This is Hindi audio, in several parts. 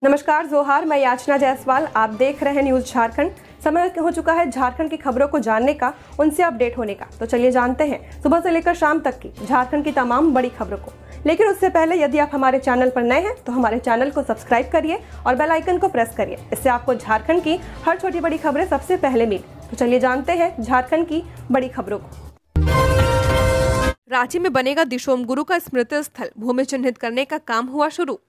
नमस्कार जोहार, मैं याचना जायसवाल। आप देख रहे हैं न्यूज झारखंड। समय हो चुका है झारखंड की खबरों को जानने का, उनसे अपडेट होने का। तो चलिए जानते हैं सुबह से लेकर शाम तक की झारखंड की तमाम बड़ी खबरों को। लेकिन उससे पहले यदि आप हमारे चैनल पर नए हैं तो हमारे चैनल को सब्सक्राइब करिए और बेल आइकन को प्रेस करिए। इससे आपको झारखंड की हर छोटी बड़ी खबरें सबसे पहले मिले। तो चलिए जानते हैं झारखंड की बड़ी खबरों को। रांची में बनेगा दिशोम गुरु का स्मृति स्थल, भूमि चिन्हित करने का काम हुआ शुरू।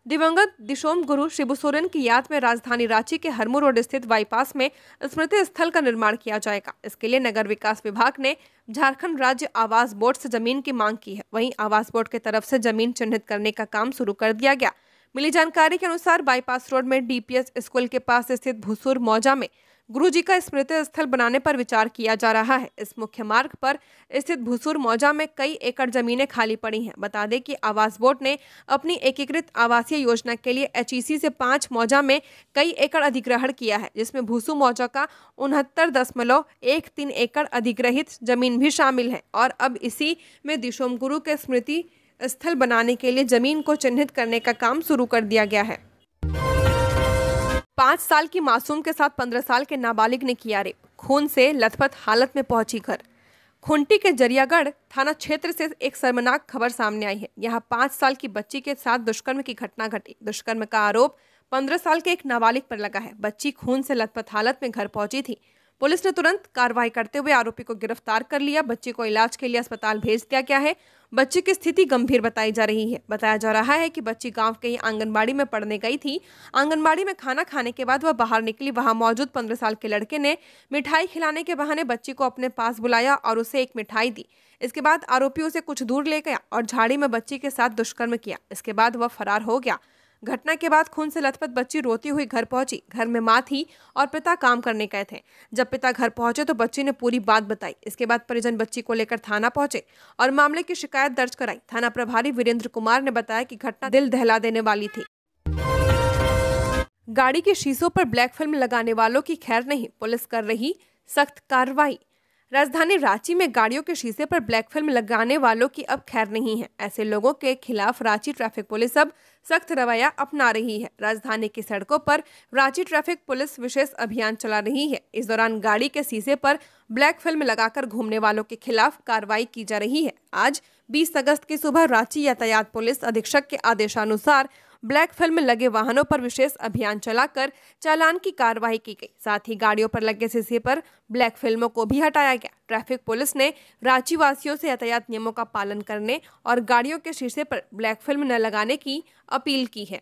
दिवंगत दिशोम गुरु शिबू सोरेन की याद में राजधानी रांची के हरमू रोड स्थित बाईपास में स्मृति स्थल का निर्माण किया जाएगा। इसके लिए नगर विकास विभाग ने झारखंड राज्य आवास बोर्ड से जमीन की मांग की है। वहीं आवास बोर्ड की तरफ से जमीन चिन्हित करने का काम शुरू कर दिया गया। मिली जानकारी के अनुसार बाईपास रोड में डीपीएस स्कूल के पास स्थित भूसुर मौजा में गुरुजी का स्मृति स्थल बनाने पर विचार किया जा रहा है। इस मुख्य मार्ग पर स्थित भूसुर मौजा में कई एकड़ जमीनें खाली पड़ी हैं। बता दें कि आवास बोर्ड ने अपनी एकीकृत आवासीय योजना के लिए एचईसी से 5 मौजा में कई एकड़ अधिग्रहण किया है, जिसमें भूसु मौजा का 69.13 एकड़ अधिग्रहित जमीन भी शामिल है। और अब इसी में दिशोम गुरु के स्मृति स्थल बनाने के लिए जमीन को चिन्हित करने का काम शुरू कर दिया गया है। 5 साल की मासूम के साथ 15 साल के नाबालिग ने किया रेप, खून से लथपथ हालत में पहुंची घर। खुंटी के जरियागढ़ थाना क्षेत्र से एक शर्मनाक खबर सामने आई है। यहां 5 साल की बच्ची के साथ दुष्कर्म की घटना घटी। दुष्कर्म का आरोप 15 साल के एक नाबालिग पर लगा है। बच्ची खून से लथपथ हालत में घर पहुंची थी। पुलिस ने तुरंत कार्रवाई करते हुए आरोपी को गिरफ्तार कर लिया। बच्ची को इलाज के लिए अस्पताल भेज दिया गया है। बच्ची की स्थिति गंभीर बताई जा रही है। बताया जा रहा है कि बच्ची गांव के ही आंगनबाड़ी में पढ़ने गई थी। आंगनबाड़ी में खाना खाने के बाद वह बाहर निकली। वहां मौजूद 15 साल के लड़के ने मिठाई खिलाने के बहाने बच्ची को अपने पास बुलाया और उसे एक मिठाई दी। इसके बाद आरोपी उसे कुछ दूर ले गया और झाड़ी में बच्ची के साथ दुष्कर्म किया। इसके बाद वह फरार हो गया। घटना के बाद खून से लथपथ बच्ची रोती हुई घर पहुंची। घर में मां थी और पिता काम करने गए थे। जब पिता घर पहुंचे तो बच्ची ने पूरी बात बताई। इसके बाद परिजन बच्ची को लेकर थाना पहुंचे और मामले की शिकायत दर्ज कराई। थाना प्रभारी वीरेंद्र कुमार ने बताया कि घटना दिल दहला देने वाली थी। गाड़ी के शीशों पर ब्लैक फिल्म लगाने वालों की खैर नहीं, पुलिस कर रही सख्त कार्रवाई। राजधानी रांची में गाड़ियों के शीशे पर ब्लैक फिल्म लगाने वालों की अब खैर नहीं है। ऐसे लोगों के खिलाफ रांची ट्रैफिक पुलिस अब सख्त रवैया अपना रही है। राजधानी की सड़कों पर रांची ट्रैफिक पुलिस विशेष अभियान चला रही है। इस दौरान गाड़ी के शीशे पर ब्लैक फिल्म लगाकर घूमने वालों के खिलाफ कार्रवाई की जा रही है। आज 20 अगस्त की सुबह रांची यातायात पुलिस अधीक्षक के आदेशानुसार ब्लैक फिल्म लगे वाहनों पर विशेष अभियान चलाकर चालान की कार्रवाई की गई। साथ ही गाड़ियों पर लगे शीशे पर ब्लैक फिल्मों को भी हटाया गया। ट्रैफिक पुलिस ने रांची वासियों से यातायात नियमों का पालन करने और गाड़ियों के शीशे पर ब्लैक फिल्म न लगाने की अपील की है।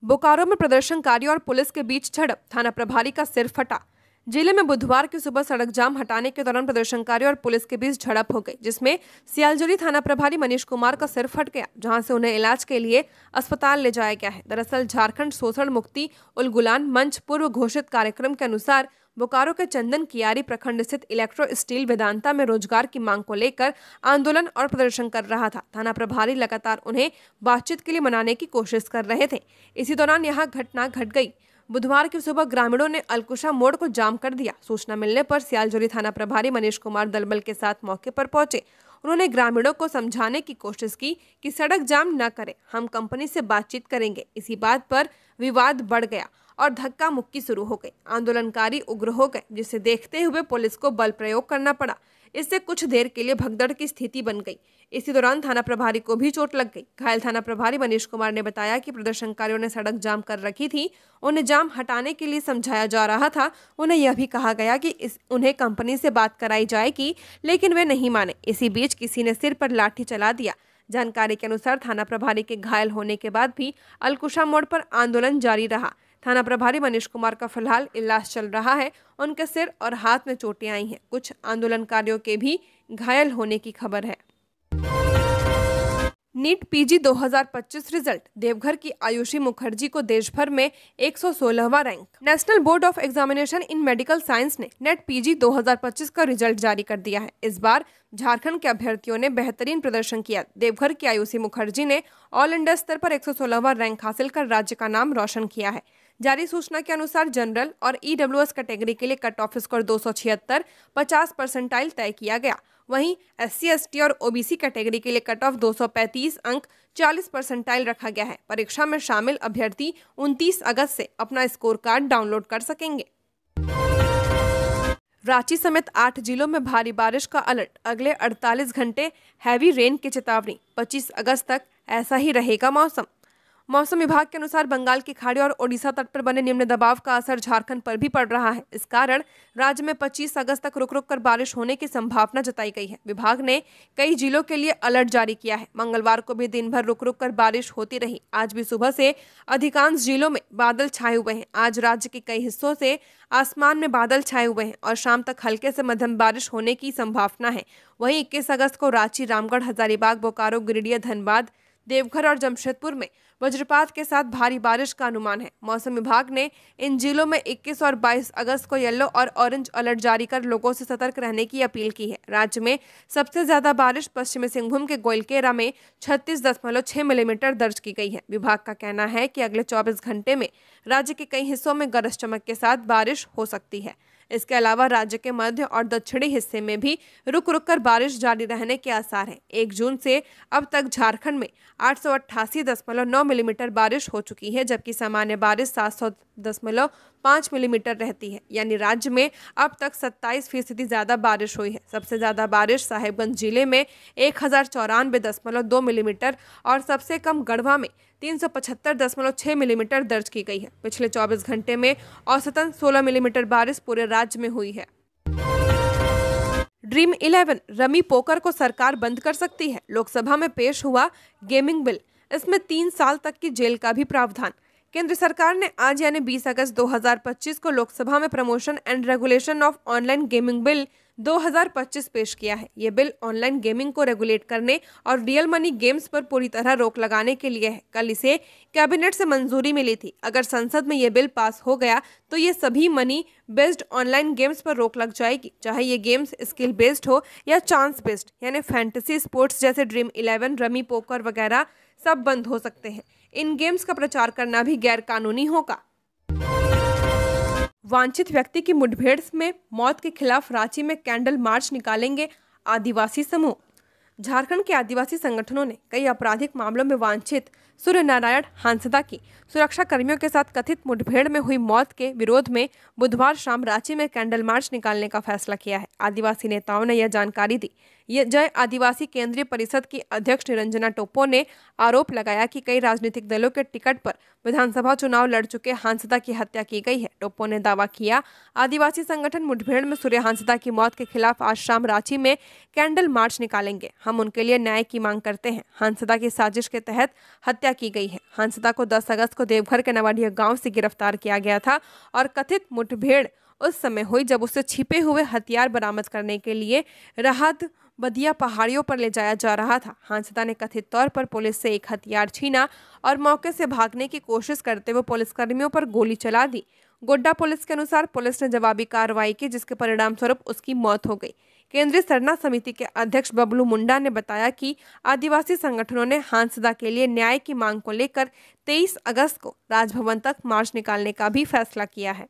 बोकारो में प्रदर्शनकारियों और पुलिस के बीच झड़प, थाना प्रभारी का सिर फटा। जिले में बुधवार की सुबह सड़क जाम हटाने के दौरान प्रदर्शनकारियों और पुलिस के बीच झड़प हो गई, जिसमें सियालजोरी थाना प्रभारी मनीष कुमार का सिर फट गया, जहां से उन्हें इलाज के लिए अस्पताल ले जाया गया है। दरअसल झारखंड शोषण मुक्ति उलगुलान मंच पूर्व घोषित कार्यक्रम के अनुसार बोकारो के चंदन कियारी प्रखंड स्थित इलेक्ट्रो स्टील वेदांता में रोजगार की मांग को लेकर आंदोलन और प्रदर्शन कर रहा था। थाना प्रभारी लगातार उन्हें बातचीत के लिए मनाने की कोशिश कर रहे थे। इसी दौरान यह घटना घट गई। बुधवार की सुबह ग्रामीणों ने अलकुशा मोड़ को जाम कर दिया। सूचना मिलने पर सियालजोरी थाना प्रभारी मनीष कुमार दलबल के साथ मौके पर पहुंचे। उन्होंने ग्रामीणों को समझाने की कोशिश की कि सड़क जाम न करें, हम कंपनी से बातचीत करेंगे। इसी बात पर विवाद बढ़ गया और धक्का मुक्की शुरू हो गई। आंदोलनकारी उग्र हो गए, जिसे देखते हुए पुलिस को बल प्रयोग करना पड़ा। इससे कुछ देर के लिए भगदड़ की स्थिति बन गई। इसी दौरान थाना प्रभारी को भी चोट लग गई। घायल थाना प्रभारी मनीष कुमार ने बताया कि प्रदर्शनकारियों ने सड़क जाम कर रखी थी। उन्हें जाम हटाने के लिए समझाया जा रहा था। उन्हें यह भी कहा गया कि उन्हें कंपनी से बात कराई जाएगी, लेकिन वे नहीं माने। इसी बीच किसी ने सिर पर लाठी चला दिया। जानकारी के अनुसार थाना प्रभारी के घायल होने के बाद भी अलकुशा मोड़ पर आंदोलन जारी रहा। थाना प्रभारी मनीष कुमार का फिलहाल इलाज चल रहा है। उनके सिर और हाथ में चोटें आई हैं। कुछ आंदोलनकारियों के भी घायल होने की खबर है। नीट पीजी 2025 रिजल्ट, देवघर की आयुषी मुखर्जी को देश भर में 116वां rank. National board of examination in medical science ने नेट पीजी 2025 का रिजल्ट जारी कर दिया है। इस बार झारखंड के अभ्यर्थियों ने बेहतरीन प्रदर्शन किया। देवघर की आयुषी मुखर्जी ने ऑल इंडिया स्तर पर 116वां रैंक हासिल कर राज्य का नाम रोशन किया है। जारी सूचना के अनुसार जनरल और ईडब्ल्यूएस कैटेगरी के लिए कट ऑफ स्कोर 276, 50 परसेंटाइल तय किया गया। वहीं SC/ST और OBC कैटेगरी के लिए कट ऑफ 235 अंक 40 परसेंटाइल रखा गया है। परीक्षा में शामिल अभ्यर्थी 29 अगस्त से अपना स्कोर कार्ड डाउनलोड कर सकेंगे। रांची समेत 8 जिलों में भारी बारिश का अलर्ट, अगले 48 घंटे हैवी रेन की चेतावनी, 25 अगस्त तक ऐसा ही रहेगा मौसम। मौसम विभाग के अनुसार बंगाल की खाड़ी और ओडिशा तट पर बने निम्न दबाव का असर झारखंड पर भी पड़ रहा है। इस कारण राज्य में 25 अगस्त तक रुक रुक कर बारिश होने की संभावना जताई गई है। विभाग ने कई जिलों के लिए अलर्ट जारी किया है। मंगलवार को भी दिन भर रुक रुक कर बारिश होती रही। आज भी सुबह से अधिकांश जिलों में बादल छाए हुए हैं। आज राज्य के कई हिस्सों से आसमान में बादल छाए हुए हैं और शाम तक हल्के से मध्यम बारिश होने की संभावना है। वहीं 21 अगस्त को रांची, रामगढ़, हजारीबाग, बोकारो, गिरिडीह, धनबाद, देवघर और जमशेदपुर में वज्रपात के साथ भारी बारिश का अनुमान है। मौसम विभाग ने इन जिलों में 21 और 22 अगस्त को येलो और ऑरेंज अलर्ट जारी कर लोगों से सतर्क रहने की अपील की है। राज्य में सबसे ज्यादा बारिश पश्चिमी सिंहभूम के गोइलकेरा में 36.6 मिलीमीटर दर्ज की गई है। विभाग का कहना है कि अगले 24 घंटे में राज्य के कई हिस्सों में गरज चमक के साथ बारिश हो सकती है। इसके अलावा राज्य के मध्य और दक्षिणी हिस्से में भी रुक रुक कर बारिश जारी रहने के आसार हैं। 1 जून से अब तक झारखंड में 888.9 मिलीमीटर बारिश हो चुकी है, जबकि सामान्य बारिश 700.5 मिलीमीटर रहती है। यानी राज्य में अब तक 27% ज्यादा बारिश हुई है। सबसे ज्यादा बारिश साहेबगंज जिले में 1094.2 मिलीमीटर और सबसे कम गढ़वा में 375.6 मिलीमीटर दर्ज की गई है। पिछले 24 घंटे में औसतन 16 मिलीमीटर बारिश पूरे राज्य में हुई है। ड्रीम 11 रमी पोकर को सरकार बंद कर सकती है। लोकसभा में पेश हुआ गेमिंग बिल, इसमें 3 साल तक की जेल का भी प्रावधान। केंद्र सरकार ने आज यानी 20 अगस्त 2025 को लोकसभा में promotion and regulation of online gaming bill 2025 पेश किया है। ये बिल ऑनलाइन गेमिंग को रेगुलेट करने और रियल मनी गेम्स पर पूरी तरह रोक लगाने के लिए है। कल इसे कैबिनेट से मंजूरी मिली थी। अगर संसद में ये बिल पास हो गया तो ये सभी मनी बेस्ड ऑनलाइन गेम्स पर रोक लग जाएगी, चाहे ये गेम्स स्किल बेस्ड हो या चांस बेस्ड, यानी फैंटेसी स्पोर्ट्स जैसे ड्रीम 11, रमी पोकर वगैरह सब बंद हो सकते हैं। इन गेम्स का प्रचार करना भी गैर कानूनी होगा। वांछित व्यक्ति की मुठभेड़ में मौत के खिलाफ रांची में कैंडल मार्च निकालेंगे आदिवासी समूह। झारखंड के आदिवासी संगठनों ने कई आपराधिक मामलों में वांछित सूर्य नारायण हांसदा की सुरक्षा कर्मियों के साथ कथित मुठभेड़ में हुई मौत के विरोध में बुधवार शाम रांची में कैंडल मार्च निकालने का फैसला किया है। आदिवासी नेताओं ने यह जानकारी दी। जय आदिवासी केंद्रीय परिषद की अध्यक्ष निरंजना टोप्पो ने आरोप लगाया कि कई राजनीतिक दलों के टिकट पर विधानसभा चुनाव लड़ चुके हांसदा की हत्या की गई है। टोप्पो ने दावा किया, आदिवासी संगठन मुठभेड़ में सूर्य हांसदा की मौत के खिलाफ आज शाम रांची में कैंडल मार्च निकालेंगे। हम उनके लिए न्याय की मांग करते हैं। हांसदा की साजिश के तहत हत्या की गई है। हांसदा को 10 अगस्त को देवघर के नवाडीह गांव से गिरफ्तार किया गया था और कथित मुठभेड़ उस समय हुई जब उसे छिपे हुए हथियार बरामद करने के लिए राहत बदिया पहाड़ियों पर ले जाया जा रहा था। हांसदा ने कथित तौर पर पुलिस से एक हथियार छीना और मौके से भागने की कोशिश करते हुए पुलिसकर्मियों पर गोली चला दी। गोड्डा पुलिस के अनुसार पुलिस ने जवाबी कार्रवाई की, जिसके परिणाम स्वरूप उसकी मौत हो गई। केंद्रीय सरना समिति के अध्यक्ष बबलू मुंडा ने बताया कि आदिवासी संगठनों ने हांसदा के लिए न्याय की मांग को लेकर 23 अगस्त को राजभवन तक मार्च निकालने का भी फैसला किया है।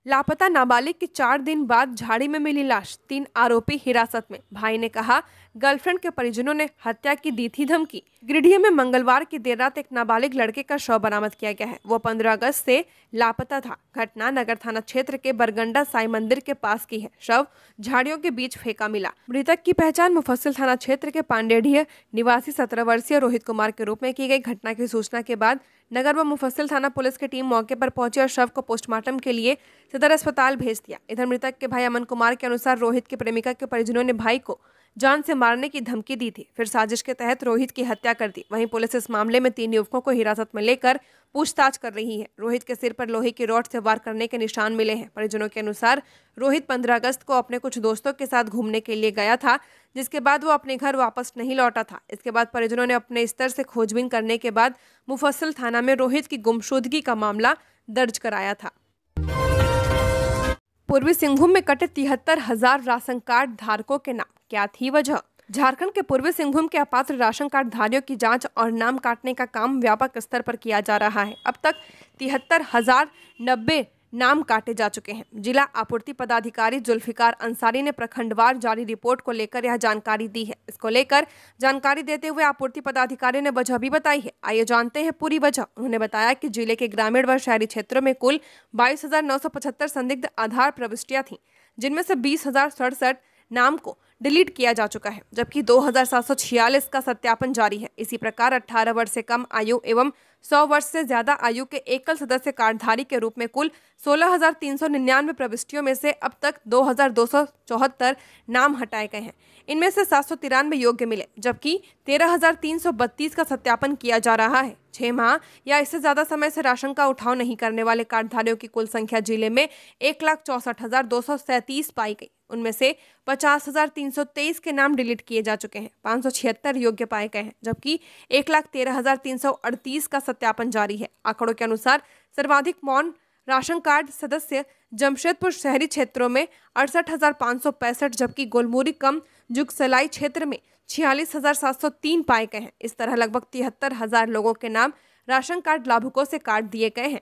लापता नाबालिग की 4 दिन बाद झाड़ी में मिली लाश, 3 आरोपी हिरासत में। भाई ने कहा, गर्लफ्रेंड के परिजनों ने हत्या की दी थी धमकी। गिरिडीह में मंगलवार की देर रात एक नाबालिग लड़के का शव बरामद किया गया है। वो 15 अगस्त से लापता था। घटना नगर थाना क्षेत्र के बरगंडा साई मंदिर के पास की है। शव झाड़ियों के बीच फेंका मिला। मृतक की पहचान मुफस्सिल थाना क्षेत्र के पांडेडीह निवासी 17 वर्षीय रोहित कुमार के रूप में की गई। घटना की सूचना के बाद नगर व मुफस्सिल थाना पुलिस की टीम मौके पर पहुंची और शव को पोस्टमार्टम के लिए सदर अस्पताल भेज दिया। इधर मृतक के भाई अमन कुमार के अनुसार रोहित की प्रेमिका के परिजनों ने भाई को जान से मारने की धमकी दी थी, फिर साजिश के तहत रोहित की हत्या कर दी। वहीं पुलिस इस मामले में 3 युवकों को हिरासत में लेकर पूछताछ कर रही है। रोहित के सिर पर लोहे की रॉड से वार करने के निशान मिले हैं। परिजनों के अनुसार रोहित 15 अगस्त को अपने कुछ दोस्तों के साथ घूमने के लिए गया था, जिसके बाद वो अपने घर वापस नहीं लौटा था। इसके बाद परिजनों ने अपने स्तर से खोजबीन करने के बाद मुफस्सिल थाना में रोहित की गुमशुदगी का मामला दर्ज कराया था। पूर्वी सिंहभूम में कटे 73,000 राशन कार्ड धारकों के नाम, क्या थी वजह? झारखंड के पूर्वी सिंहभूम के अपात्र राशन कार्ड धारियों की जांच और नाम काटने का काम व्यापक स्तर पर किया जा रहा है। अब तक 73,090 नाम काटे जा चुके हैं। जिला आपूर्ति पदाधिकारी जुल्फिकार अंसारी ने प्रखंडवार जारी रिपोर्ट को लेकर यह जानकारी दी है। इसको लेकर जानकारी देते हुए आपूर्ति पदाधिकारी ने वजह भी बताई है। आइए जानते हैं पूरी वजह। उन्होंने बताया कि जिले के ग्रामीण व शहरी क्षेत्रों में कुल 22,975 संदिग्ध आधार प्रविष्टियां थीं, जिनमें से 20,067 नाम को डिलीट किया जा चुका है, जबकि 2,746 का सत्यापन जारी है। इसी प्रकार 18 वर्ष से कम आयु एवं 100 वर्ष से ज्यादा आयु के एकल सदस्य कार्डधारी के रूप में कुल 16,399 प्रविष्टियों में से अब तक 2,274 नाम हटाए गए हैं। इनमें से 793 योग्य मिले, जबकि 13,332 का सत्यापन किया जा रहा है। 6 माह या इससे ज्यादा समय से राशन का उठाव नहीं करने वाले कार्डधारियों की कुल संख्या जिले में 1,64,237 पाई गई। उनमें से 50,323 के नाम डिलीट किए जा चुके हैं। 576 योग्य पाए गए हैं, जबकि 1,13,338 का सत्यापन जारी है। आंकड़ों के अनुसार सर्वाधिक मौन राशन कार्ड सदस्य जमशेदपुर शहरी क्षेत्रों में 68,565, जबकि गोलमुरी कम जुगसलाई क्षेत्र में 46,703 पाए गए हैं। इस तरह लगभग 73,000 लोगों के नाम राशन कार्ड लाभुकों से काट दिए गए हैं।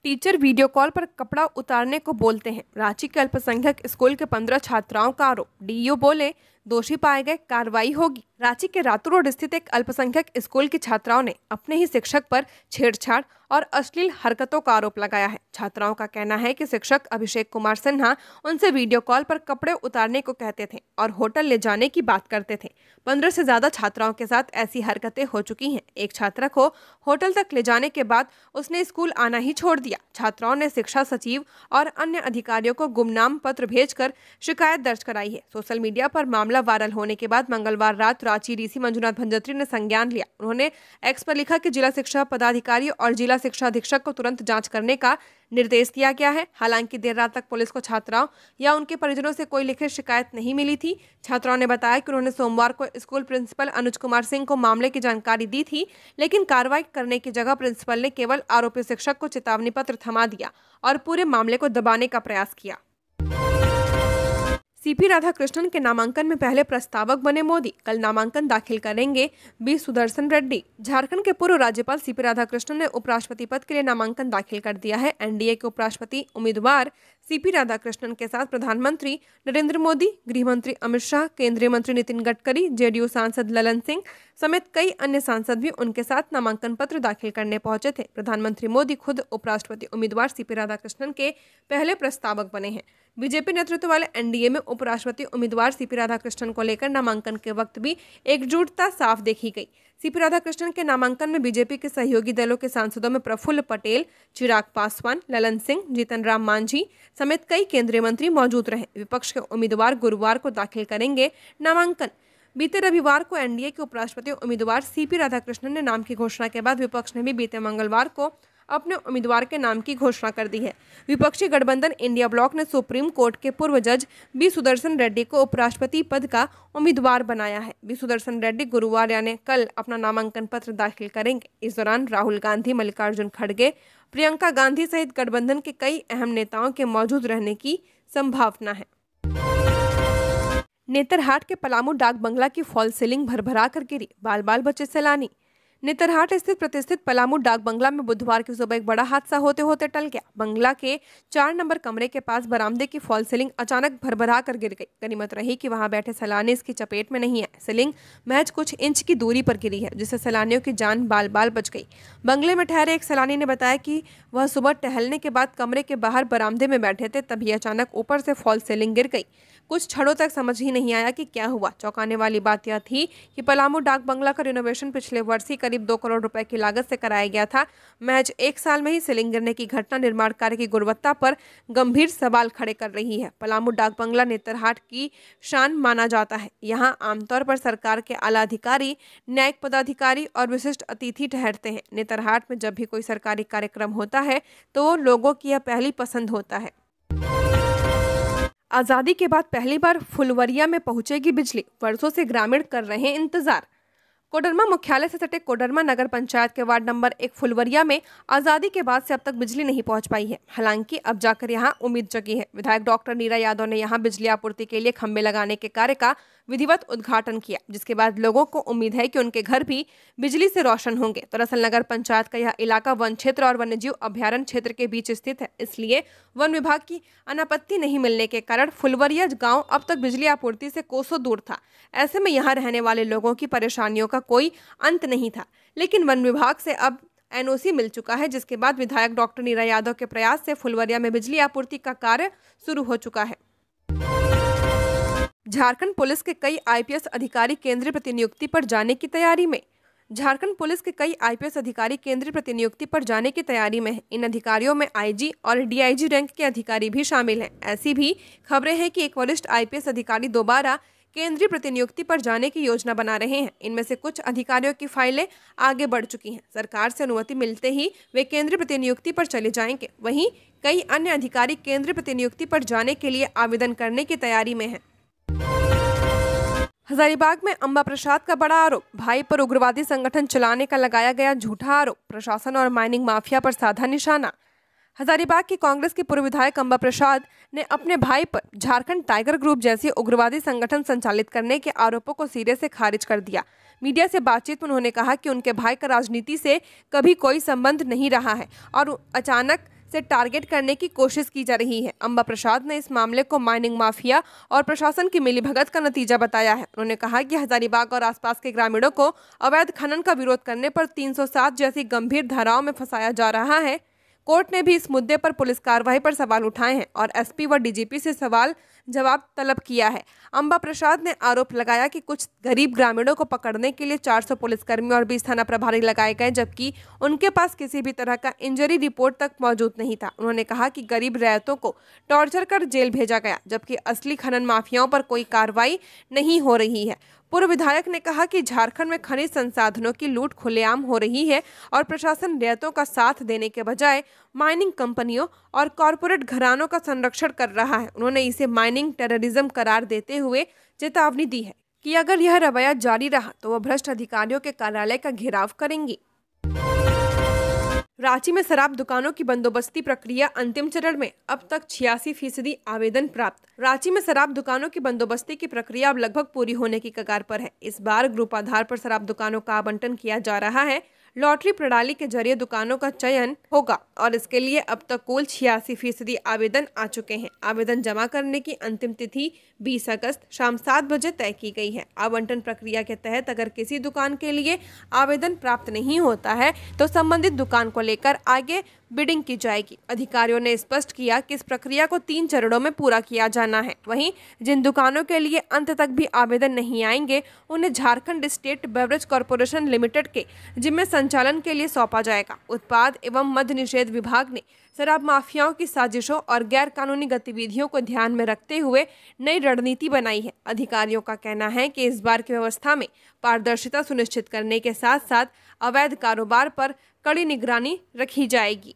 टीचर वीडियो कॉल पर कपड़ा उतारने को बोलते हैं। रांची के अल्पसंख्यक स्कूल के 15 छात्राओं का आरोप। डीईओ बोले दोषी पाए गए कार्रवाई होगी। रांची के रातू रोड स्थित एक अल्पसंख्यक स्कूल की छात्राओं ने अपने ही शिक्षक पर छेड़छाड़ और अश्लील हरकतों का आरोप लगाया है। छात्राओं का कहना है कि शिक्षक अभिषेक कुमार सिन्हा उनसे वीडियो कॉल पर कपड़े उतारने को कहते थे और होटल ले जाने की बात करते थे। 15 से ज्यादा छात्राओं के साथ ऐसी हरकतें हो चुकी हैं। एक छात्रा को होटल तक ले जाने के बाद उसने स्कूल आना ही छोड़ दिया। छात्राओं ने शिक्षा सचिव और अन्य अधिकारियों को गुमनाम पत्र भेजकर शिकायत दर्ज कराई है। सोशल मीडिया पर मामला वायरल होने के बाद मंगलवार रात रांची डीसी मंजुनाथ भंजत्री ने संज्ञान लिया। उन्होंने एक्स पर लिखा कि जिला शिक्षा पदाधिकारी और जिला शिक्षा अधीक्षक को तुरंत जांच करने का निर्देश दिया गया है। हालांकि देर रात तक पुलिस को छात्राओं या उनके परिजनों से कोई लिखित शिकायत नहीं मिली थी। छात्राओं ने बताया कि उन्होंने सोमवार को स्कूल प्रिंसिपल अनुज कुमार सिंह को मामले की जानकारी दी थी, लेकिन कार्रवाई करने की जगह प्रिंसिपल ने केवल आरोपी शिक्षक को चेतावनी पत्र थमा दिया और पूरे मामले को दबाने का प्रयास किया। सीपी राधाकृष्णन के नामांकन में पहले प्रस्तावक बने मोदी। कल नामांकन दाखिल करेंगे बी सुदर्शन रेड्डी। झारखंड के पूर्व राज्यपाल सीपी राधाकृष्णन ने उपराष्ट्रपति पद के लिए नामांकन दाखिल कर दिया है। एनडीए के उपराष्ट्रपति उम्मीदवार सीपी राधाकृष्णन के साथ प्रधानमंत्री नरेंद्र मोदी, गृह मंत्री अमित शाह, केंद्रीय मंत्री नितिन गडकरी, जेडीयू सांसद ललन सिंह समेत कई अन्य सांसद भी उनके साथ नामांकन पत्र दाखिल करने पहुंचे थे। प्रधानमंत्री मोदी खुद उपराष्ट्रपति उम्मीदवार सीपी राधाकृष्णन के पहले प्रस्तावक बने हैं। बीजेपी नेतृत्व वाले एनडीए में उपराष्ट्रपति उम्मीदवार सीपी राधाकृष्णन को लेकर नामांकन के वक्त भी एकजुटता साफ देखी गई। सीपी राधाकृष्णन के नामांकन में बीजेपी के सहयोगी दलों के सांसदों में प्रफुल्ल पटेल, चिराग पासवान, ललन सिंह, जीतन राम मांझी समेत कई केंद्रीय मंत्री मौजूद रहे। विपक्ष के उम्मीदवार गुरुवार को दाखिल करेंगे नामांकन। बीते रविवार को एनडीए के उपराष्ट्रपति उम्मीदवार सीपी राधाकृष्णन ने नाम की घोषणा के बाद विपक्ष ने भी बीते मंगलवार को अपने उम्मीदवार के नाम की घोषणा कर दी है। विपक्षी गठबंधन इंडिया ब्लॉक ने सुप्रीम कोर्ट के पूर्व जज बी सुदर्शन रेड्डी को उपराष्ट्रपति पद का उम्मीदवार बनाया है। बी सुदर्शन रेड्डी गुरुवार यानी कल अपना नामांकन पत्र दाखिल करेंगे। इस दौरान राहुल गांधी, मल्लिकार्जुन खड़गे, प्रियंका गांधी सहित गठबंधन के कई अहम नेताओं के मौजूद रहने की संभावना है। नेतरहाट के पलामू डाक बंगला की फॉल सीलिंग भरभरा कर गिरी, बाल बाल बचे सैलानी। नेतरहाट स्थित प्रतिष्ठित पलामू डाक बंगला में बुधवार की सुबह एक बड़ा हादसा होते होते टल गया। बंगला के 4 नंबर कमरे के पास बरामदे की फॉल सीलिंग अचानक भरभरा कर गिर गई। गनीमत रही कि वहां बैठे सैलानी इसकी चपेट में नहीं आए। सीलिंग महज कुछ इंच की दूरी पर गिरी है, जिससे सैलानियों की जान बाल बाल बच गई। बंगले में ठहरे एक सैलानी ने बताया कि वह सुबह टहलने के बाद कमरे के बाहर बरामदे में बैठे थे, तभी अचानक ऊपर से फॉल सीलिंग गिर गई। कुछ क्षणों तक समझ ही नहीं आया कि क्या हुआ। चौंकाने वाली बात यह थी कि पलामू डाक बंगला का रिनोवेशन पिछले वर्ष ही करीब 2 करोड़ रुपए की लागत से कराया गया था। महज 1 साल में ही सीलिंग गिरने की घटना निर्माण कार्य की गुणवत्ता पर गंभीर सवाल खड़े कर रही है। पलामू डाक बंगला नेतरहाट की शान माना जाता है। यहाँ आमतौर पर सरकार के आला अधिकारी, न्यायिक पदाधिकारी और विशिष्ट अतिथि ठहरते हैं। नेतरहाट में जब भी कोई सरकारी कार्यक्रम होता है तो लोगों की यह पहली पसंद होता है। आजादी के बाद पहली बार फुलवरिया में पहुंचेगी बिजली, वर्षों से ग्रामीण कर रहे हैं इंतजार। कोडरमा मुख्यालय से सटे कोडरमा नगर पंचायत के वार्ड नंबर 1 फुलवरिया में आजादी के बाद से अब तक बिजली नहीं पहुंच पाई है। हालांकि अब जाकर यहां उम्मीद जगी है। विधायक डॉक्टर नीरा यादव ने यहां बिजली आपूर्ति के लिए खंभे लगाने के कार्य का विधिवत उद्घाटन किया, जिसके बाद लोगों को उम्मीद है कि उनके घर भी बिजली से रोशन होंगे। दरअसल नगर पंचायत का यह इलाका वन क्षेत्र और वन्यजीव अभ्यारण्य क्षेत्र के बीच स्थित है, इसलिए वन विभाग की अनापत्ति नहीं मिलने के कारण फुलवरिया गांव अब तक बिजली आपूर्ति से कोसों दूर था। ऐसे में यहाँ रहने वाले लोगों की परेशानियों का कोई अंत नहीं था, लेकिन वन विभाग से अब एनओसी मिल चुका है, जिसके बाद विधायक डॉक्टर नीरा यादव के प्रयास से फुलवरिया में बिजली आपूर्ति का कार्य शुरू हो चुका है। झारखंड पुलिस के कई आईपीएस अधिकारी केंद्रीय प्रतिनियुक्ति पर जाने की तैयारी में। झारखंड पुलिस के कई आईपीएस अधिकारी केंद्रीय प्रतिनियुक्ति पर जाने की तैयारी में हैं। इन अधिकारियों में आईजी और डीआईजी रैंक के अधिकारी भी शामिल हैं। ऐसी भी खबरें हैं कि एक वरिष्ठ आईपीएस अधिकारी दोबारा केंद्रीय प्रतिनियुक्ति पर जाने की योजना बना रहे हैं। इनमें से कुछ अधिकारियों की फाइलें आगे बढ़ चुकी हैं। सरकार से अनुमति मिलते ही वे केंद्रीय प्रतिनियुक्ति पर चले जाएंगे। वहीं कई अन्य अधिकारी केंद्रीय प्रतिनियुक्ति पर जाने के लिए आवेदन करने की तैयारी में हैं। हजारीबाग में अंबा प्रसाद का बड़ा आरोप, भाई पर उग्रवादी संगठन चलाने का लगाया गया झूठा आरोप, प्रशासन और माइनिंग माफिया पर साधा निशाना। हजारीबाग की कांग्रेस के पूर्व विधायक अंबा प्रसाद ने अपने भाई पर झारखंड टाइगर ग्रुप जैसे उग्रवादी संगठन संचालित करने के आरोपों को सिरे से खारिज कर दिया। मीडिया से बातचीत में उन्होंने कहा कि उनके भाई का राजनीति से कभी कोई संबंध नहीं रहा है और अचानक से टारगेट करने की कोशिश की जा रही है। अंबा प्रसाद ने इस मामले को माइनिंग माफिया और प्रशासन की मिलीभगत का नतीजा बताया है। उन्होंने कहा कि हजारीबाग और आसपास के ग्रामीणों को अवैध खनन का विरोध करने पर 307 जैसी गंभीर धाराओं में फंसाया जा रहा है। कोर्ट ने भी इस मुद्दे पर पुलिस कार्रवाई पर सवाल उठाए हैं और एसपी व डीजीपी से सवाल जवाब तलब किया है। अंबा प्रसाद ने आरोप लगाया कि कुछ गरीब ग्रामीणों को पकड़ने के लिए 400 पुलिसकर्मी और 20 थाना प्रभारी लगाए गए, जबकि उनके पास किसी भी तरह का इंजरी रिपोर्ट तक मौजूद नहीं था। उन्होंने कहा कि गरीब रैयतों को टॉर्चर कर जेल भेजा गया, जबकि असली खनन माफियाओं पर कोई कार्रवाई नहीं हो रही है। पूर्व विधायक ने कहा कि झारखंड में खनिज संसाधनों की लूट खुलेआम हो रही है और प्रशासन रैयतों का साथ देने के बजाय माइनिंग कंपनियों और कॉरपोरेट घरानों का संरक्षण कर रहा है। उन्होंने इसे माइनिंग टेररिज्म करार देते हुए चेतावनी दी है कि अगर यह रवैया जारी रहा तो वह भ्रष्ट अधिकारियों के कार्यालय का घेराव करेंगी। रांची में शराब दुकानों की बंदोबस्ती प्रक्रिया अंतिम चरण में, अब तक 86% आवेदन प्राप्त। रांची में शराब दुकानों की बंदोबस्ती की प्रक्रिया अब लगभग पूरी होने की कगार पर है। इस बार ग्रुप आधार पर शराब दुकानों का आवंटन किया जा रहा है। लॉटरी प्रणाली के जरिए दुकानों का चयन होगा और इसके लिए अब तक कुल 86% आवेदन आ चुके हैं। आवेदन जमा करने की अंतिम तिथि 20 अगस्त शाम 7 बजे तय की गई है। आवंटन प्रक्रिया के तहत अगर किसी दुकान के लिए आवेदन प्राप्त नहीं होता है तो संबंधित दुकान को लेकर आगे बिडिंग की जाएगी। अधिकारियों ने स्पष्ट किया कि इस प्रक्रिया को 3 चरणों में पूरा किया जाना है। वहीं जिन दुकानों के लिए अंत तक भी आवेदन नहीं आएंगे उन्हें Jharkhand state beverage corporation limited के जिम्मे संचालन के लिए सौंपा जाएगा। उत्पाद एवं मद्य निषेध विभाग ने शराब माफियाओं की साजिशों और गैर कानूनी गतिविधियों को ध्यान में रखते हुए नई रणनीति बनाई है। अधिकारियों का कहना है कि इस बार की व्यवस्था में पारदर्शिता सुनिश्चित करने के साथ साथ अवैध कारोबार पर कड़ी निगरानी रखी जाएगी।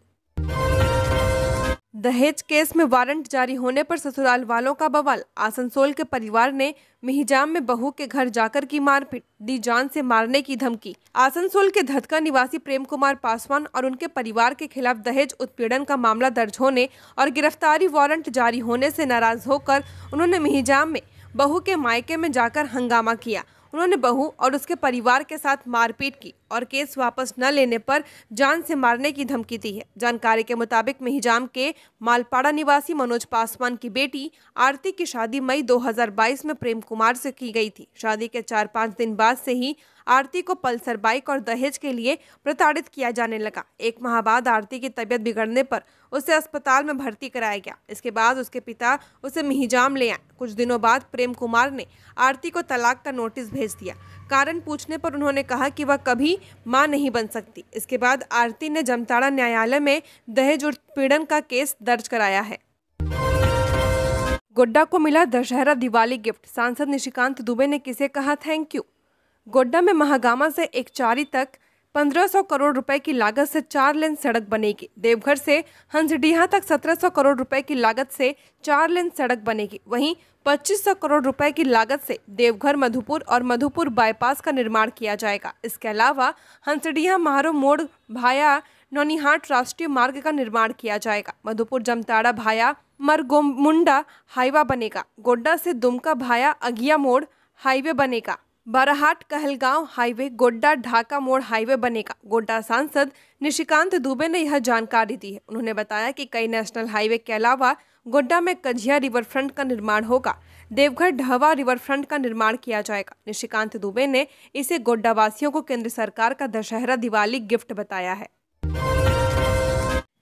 दहेज केस में वारंट जारी होने पर ससुराल वालों का बवाल। आसनसोल के परिवार ने मिहिजाम में बहू के घर जाकर की मारपीट, दी जान से मारने की धमकी। आसनसोल के धदका निवासी प्रेम कुमार पासवान और उनके परिवार के खिलाफ दहेज उत्पीड़न का मामला दर्ज होने और गिरफ्तारी वारंट जारी होने से नाराज होकर उन्होंने मिहिजाम में बहू के मायके में जाकर हंगामा किया। उन्होंने बहू और उसके परिवार के साथ मारपीट की और केस वापस न लेने पर जान से मारने की धमकी दी है। जानकारी के मुताबिक मिहिजाम के मालपाड़ा निवासी मनोज पासवान की बेटी आरती की शादी मई 2022 में प्रेम कुमार से की गई थी। शादी के 4-5 दिन बाद से ही आरती को पल्सर बाइक और दहेज के लिए प्रताड़ित किया जाने लगा। 1 माह बाद आरती की तबीयत बिगड़ने पर उसे अस्पताल में भर्ती कराया गया। इसके बाद उसके पिता उसे मिहिजाम ले आए। कुछ दिनों बाद प्रेम कुमार ने आरती को तलाक का नोटिस भेज दिया। कारण पूछने पर उन्होंने कहा कि वह कभी मां नहीं बन सकती। इसके बाद आरती ने जामताड़ा न्यायालय में दहेज उत्पीड़न का केस दर्ज कराया है। गोड्डा को मिला दशहरा दिवाली गिफ्ट, सांसद निशिकांत दुबे ने किसे कहा थैंक यू। गोड्डा में महागामा से एकचारी तक 1500 करोड़ रुपए की लागत से 4 लेन सड़क बनेगी। देवघर से हंसडीहा तक 1700 करोड़ रुपए की लागत से 4 लेन सड़क बनेगी। वहीं 2500 करोड़ रुपए की लागत से देवघर मधुपुर और मधुपुर बाईपास का निर्माण किया जाएगा। इसके अलावा हंसडीहा महारो मोड़ भाया नौनिहाट राष्ट्रीय मार्ग का निर्माण किया जाएगा। मधुपुर जमताड़ा भाया मरगोमुंडा हाईवा बनेगा। गोड्डा से दुमका भाया अगिया मोड़ हाईवे बनेगा। बाराहाट कहलगांव हाईवे गोड्डा ढाका मोड़ हाईवे बनेगा। गोड्डा सांसद निशिकांत दुबे ने यह जानकारी दी है। उन्होंने बताया कि कई नेशनल हाईवे के अलावा गोड्डा में कझिया रिवर फ्रंट का निर्माण होगा। देवघर ढहवा रिवर फ्रंट का निर्माण किया जाएगा। निशिकांत दुबे ने इसे गोड्डा वासियों को केंद्र सरकार का दशहरा दिवाली गिफ्ट बताया है।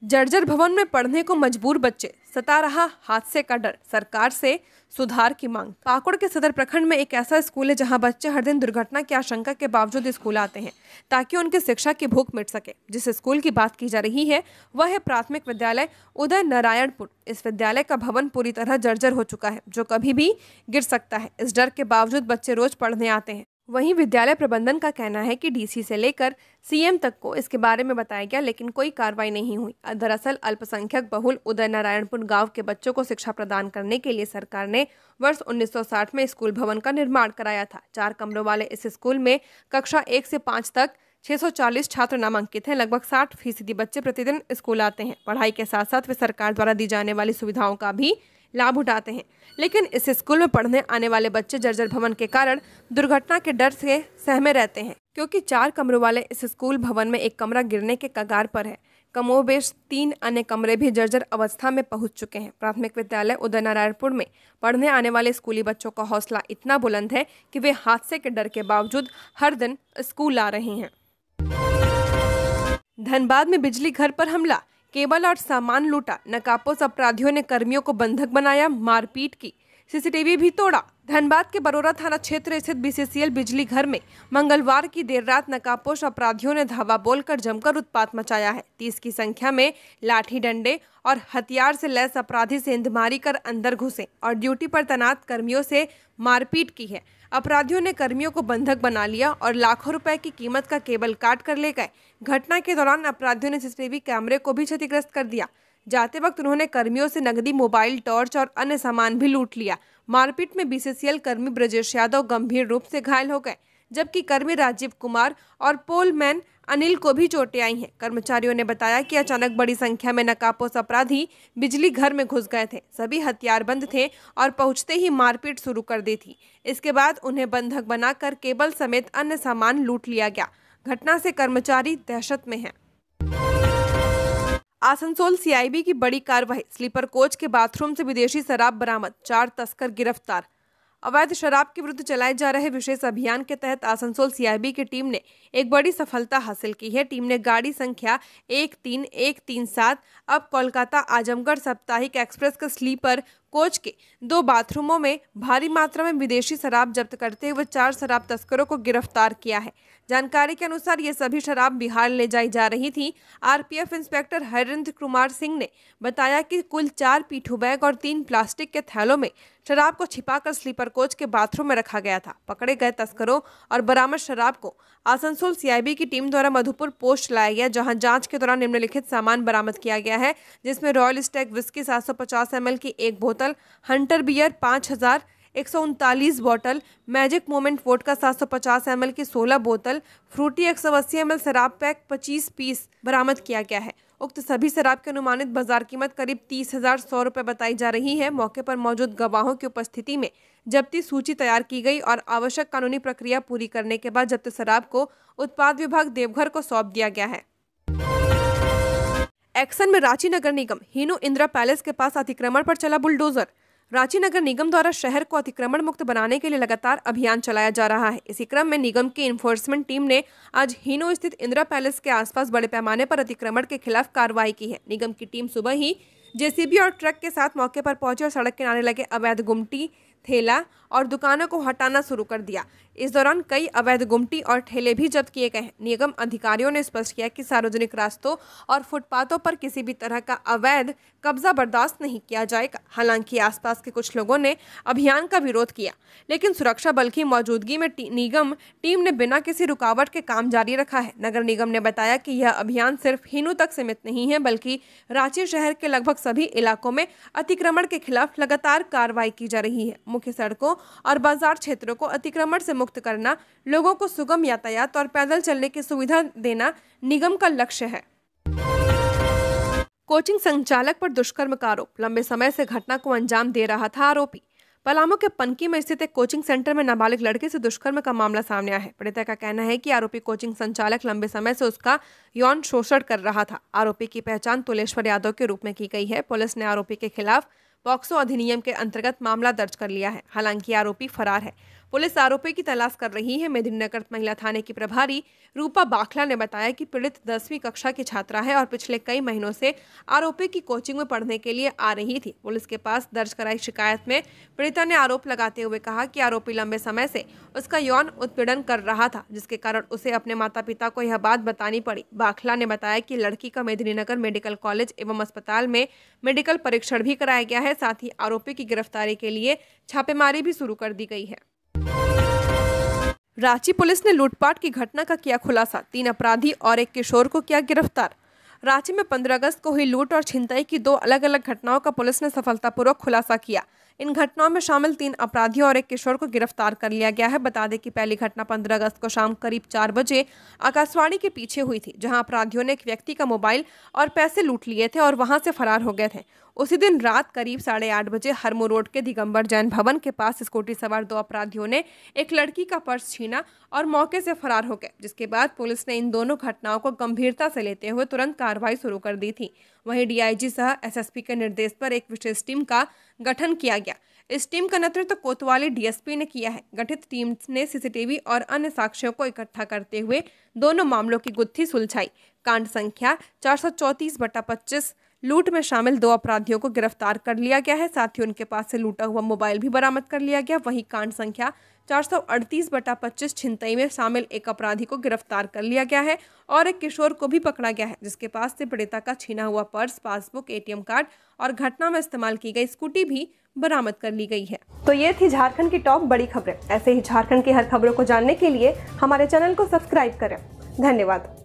जर्जर भवन में पढ़ने को मजबूर बच्चे, सता रहा हादसे का डर, सरकार से सुधार की मांग। पाकुड़ के सदर प्रखंड में एक ऐसा स्कूल है जहां बच्चे हर दिन दुर्घटना की आशंका के बावजूद स्कूल आते हैं ताकि उनकी शिक्षा की भूख मिट सके। जिस स्कूल की बात की जा रही है वह है प्राथमिक विद्यालय उदय नारायणपुर। इस विद्यालय का भवन पूरी तरह जर्जर हो चुका है, जो कभी भी गिर सकता है। इस डर के बावजूद बच्चे रोज पढ़ने आते हैं। वहीं विद्यालय प्रबंधन का कहना है कि डीसी से लेकर सीएम तक को इसके बारे में बताया गया, लेकिन कोई कार्रवाई नहीं हुई। दरअसल अल्पसंख्यक बहुल उदय नारायणपुर गांव के बच्चों को शिक्षा प्रदान करने के लिए सरकार ने वर्ष 1960 में स्कूल भवन का निर्माण कराया था। 4 कमरों वाले इस स्कूल में कक्षा 1 से 5 तक 640 छात्र नामांकित हैं। लगभग 60% बच्चे प्रतिदिन स्कूल आते हैं। पढ़ाई के साथ साथ वे सरकार द्वारा दी जाने वाली सुविधाओं का भी लाभ उठाते हैं, लेकिन इस स्कूल में पढ़ने आने वाले बच्चे जर्जर भवन के कारण दुर्घटना के डर से सहमे रहते हैं, क्योंकि 4 कमरों वाले इस स्कूल भवन में एक कमरा गिरने के कगार पर है। कमोबेश 3 अन्य कमरे भी जर्जर अवस्था में पहुंच चुके हैं। प्राथमिक विद्यालय उदय नारायणपुर में पढ़ने आने वाले स्कूली बच्चों का हौसला इतना बुलंद है कि वे हादसे के डर के बावजूद हर दिन स्कूल आ रहे हैं। धनबाद में बिजली घर पर हमला, केबल और सामान लूटा। नकाबपोश अपराधियों ने कर्मियों को बंधक बनाया, मारपीट की, सीसीटीवी भी तोड़ा। धनबाद के बरोरा थाना क्षेत्र स्थित बीसीसीएल बिजली घर में मंगलवार की देर रात नकाबपोश अपराधियों ने धावा बोलकर जमकर उत्पात मचाया है। 30 की संख्या में लाठी डंडे और हथियार से लैस अपराधी सेंधमारी कर अंदर घुसे और ड्यूटी पर तैनात कर्मियों से मारपीट की है। अपराधियों ने कर्मियों को बंधक बना लिया और लाखों रुपए की कीमत का केबल काट कर ले गए। घटना के दौरान अपराधियों ने सीसीटीवी कैमरे को भी क्षतिग्रस्त कर दिया। जाते वक्त उन्होंने कर्मियों से नकदी, मोबाइल, टॉर्च और अन्य सामान भी लूट लिया। मारपीट में बीसीसीएल कर्मी ब्रजेश यादव गंभीर रूप से घायल हो गए, जबकि कर्मी राजीव कुमार और पोलमैन अनिल को भी चोटें आई हैं। कर्मचारियों ने बताया कि अचानक बड़ी संख्या में नकाबपोश अपराधी बिजली घर में घुस गए थे। सभी हथियारबंद थे और पहुंचते ही मारपीट शुरू कर दी थी। इसके बाद उन्हें बंधक बनाकर केबल समेत अन्य सामान लूट लिया गया। घटना से कर्मचारी दहशत में हैं। आसनसोल सीआईबी की बड़ी कार्रवाई, स्लीपर कोच के बाथरूम से विदेशी शराब बरामद, 4 तस्कर गिरफ्तार। अवैध शराब के विरुद्ध चलाए जा रहे विशेष अभियान के तहत आसनसोल सीआईबी की टीम ने एक बड़ी सफलता हासिल की है। टीम ने गाड़ी संख्या 13137 अब कोलकाता आजमगढ़ साप्ताहिक एक्सप्रेस के स्लीपर कोच के 2 बाथरूमों में भारी मात्रा में विदेशी शराब जब्त करते हुए 4 शराब तस्करों को गिरफ्तार किया है। जानकारी के अनुसार ये सभी शराब बिहार ले जाई जा रही थी। आरपीएफ इंस्पेक्टर हरिंद्र कुमार सिंह ने बताया कि कुल 4 पीठू बैग और 3 प्लास्टिक के थैलों में शराब को छिपाकर स्लीपर कोच के बाथरूम में रखा गया था। पकड़े गए तस्करों और बरामद शराब को आसनसोल सीआईबी की टीम द्वारा मधुपुर पोस्ट लाया गया, जहां जांच के दौरान निम्नलिखित सामान बरामद किया गया है, जिसमें रॉयल स्टैग विस्की 750 ml की 1 बोतल, Hunter beer 5139 bottle, Magic Moment vodka 750 ml की 16 बोतल, फ्रूटी 180 ml शराब पैक 25 पीस बरामद किया गया है। उक्त सभी शराब की अनुमानित बाजार कीमत करीब 30,100 रुपये बताई जा रही है। मौके पर मौजूद गवाहों की उपस्थिति में जब्ती सूची तैयार की गई और आवश्यक कानूनी प्रक्रिया पूरी करने के बाद जब्त शराब को उत्पाद विभाग देवघर को सौंप दिया गया है। एक्शन में रांची नगर निगम, हीनू इंदिरा पैलेस के पास अतिक्रमण पर चला बुलडोजर। रांची नगर निगम द्वारा शहर को अतिक्रमण मुक्त बनाने के लिए लगातार अभियान चलाया जा रहा है। इसी क्रम में निगम की इन्फोर्समेंट टीम ने आज हीनो स्थित इंदिरा पैलेस के आसपास बड़े पैमाने पर अतिक्रमण के खिलाफ कार्रवाई की है। निगम की टीम सुबह ही जेसीबी और ट्रक के साथ मौके पर पहुंची और सड़क किनारे लगे अवैध गुमटी, ठेला और दुकानों को हटाना शुरू कर दिया। इस दौरान कई अवैध गुमटी और ठेले भी जब्त किए गए हैं। निगम अधिकारियों ने स्पष्ट किया कि सार्वजनिक रास्तों और फुटपाथों पर किसी भी तरह का अवैध कब्जा बर्दाश्त नहीं किया जाएगा। हालांकि आसपास के कुछ लोगों ने अभियान का विरोध किया, लेकिन सुरक्षा बल की मौजूदगी में निगम टीम ने बिना किसी रुकावट के काम जारी रखा है। नगर निगम ने बताया कि यह अभियान सिर्फ हीनू तक सीमित नहीं है, बल्कि रांची शहर के लगभग सभी इलाकों में अतिक्रमण के खिलाफ लगातार कार्रवाई की जा रही है। मुख्य सड़कों और बाजार क्षेत्रों को अतिक्रमण से मुक्त करना, लोगों को सुगम यातायात और पैदल चलने की सुविधा देना निगम का लक्ष्य है। कोचिंग संचालक पर दुष्कर्म का आरोप, लंबे समय से घटना को अंजाम दे रहा था आरोपी। पलामू के पनकी में स्थित एक कोचिंग सेंटर में नाबालिग लड़के से दुष्कर्म का मामला सामने आया है। पीड़िता का कहना है कि आरोपी कोचिंग संचालक लंबे समय से उसका यौन शोषण कर रहा था। आरोपी की पहचान तुलेश्वर यादव के रूप में की गई है। पुलिस ने आरोपी के खिलाफ पॉक्सो अधिनियम के अंतर्गत मामला दर्ज कर लिया है। हालांकि आरोपी फरार है। पुलिस आरोपी की तलाश कर रही है। मेदिनीनगर महिला थाने की प्रभारी रूपा बाखला ने बताया कि पीड़ित 10वीं कक्षा की छात्रा है और पिछले कई महीनों से आरोपी की कोचिंग में पढ़ने के लिए आ रही थी। पुलिस के पास दर्ज कराई शिकायत में पीड़िता ने आरोप लगाते हुए कहा कि आरोपी लंबे समय से उसका यौन उत्पीड़न कर रहा था, जिसके कारण उसे अपने माता पिता को यह बात बतानी पड़ी। बाखला ने बताया कि लड़की का मेदिनीनगर मेडिकल कॉलेज एवं अस्पताल में मेडिकल परीक्षण भी कराया गया है। साथ ही आरोपी की गिरफ्तारी के लिए छापेमारी भी शुरू कर दी गई है। रांची पुलिस ने लूटपाट की घटना का किया खुलासा। 3 अपराधी और एक किशोर को किया गिरफ्तार। रांची में 15 अगस्त को हुई लूट और छिनतई की 2 अलग अलग घटनाओं का पुलिस ने सफलतापूर्वक खुलासा किया। इन घटनाओं में शामिल 3 अपराधियों और एक किशोर को गिरफ्तार कर लिया गया है। बता दें कि पहली घटना 15 अगस्त को शाम करीब 4 बजे आकाशवाणी के पीछे हुई थी, जहां अपराधियों ने एक व्यक्ति का मोबाइल और पैसे लूट लिए थे और वहां से फरार हो गए थे। उसी दिन रात करीब 8:30 बजे हरमू रोड के दिगंबर जैन भवन के पास स्कूटी सवार 2 अपराधियों ने एक लड़की का पर्स छीना और मौके से फरार हो गए, जिसके बाद पुलिस ने इन दोनों घटनाओं को गंभीरता से लेते हुए तुरंत कार्रवाई शुरू कर दी थी। वहीं डीआईजी सह एसएसपी के निर्देश पर एक विशेष टीम का गठन किया गया। इस टीम का नेतृत्व कोतवाली डीएसपी ने किया है। गठित टीम ने सीसीटीवी और अन्य साक्ष्यों को इकट्ठा करते हुए दोनों मामलों की गुत्थी सुलझाई। कांड संख्या 434/25 लूट में शामिल 2 अपराधियों को गिरफ्तार कर लिया गया है। साथ ही उनके पास से लूटा हुआ मोबाइल भी बरामद कर लिया गया। वहीं कांड संख्या 438/25 छिनतई में शामिल एक अपराधी को गिरफ्तार कर लिया गया है और एक किशोर को भी पकड़ा गया है, जिसके पास से पीड़िता का छीना हुआ पर्स, पासबुक, एटीएम कार्ड और घटना में इस्तेमाल की गई स्कूटी भी बरामद कर ली गई है। तो ये थी झारखंड की टॉप बड़ी खबरें। ऐसे ही झारखंड की हर खबरों को जानने के लिए हमारे चैनल को सब्सक्राइब करें। धन्यवाद।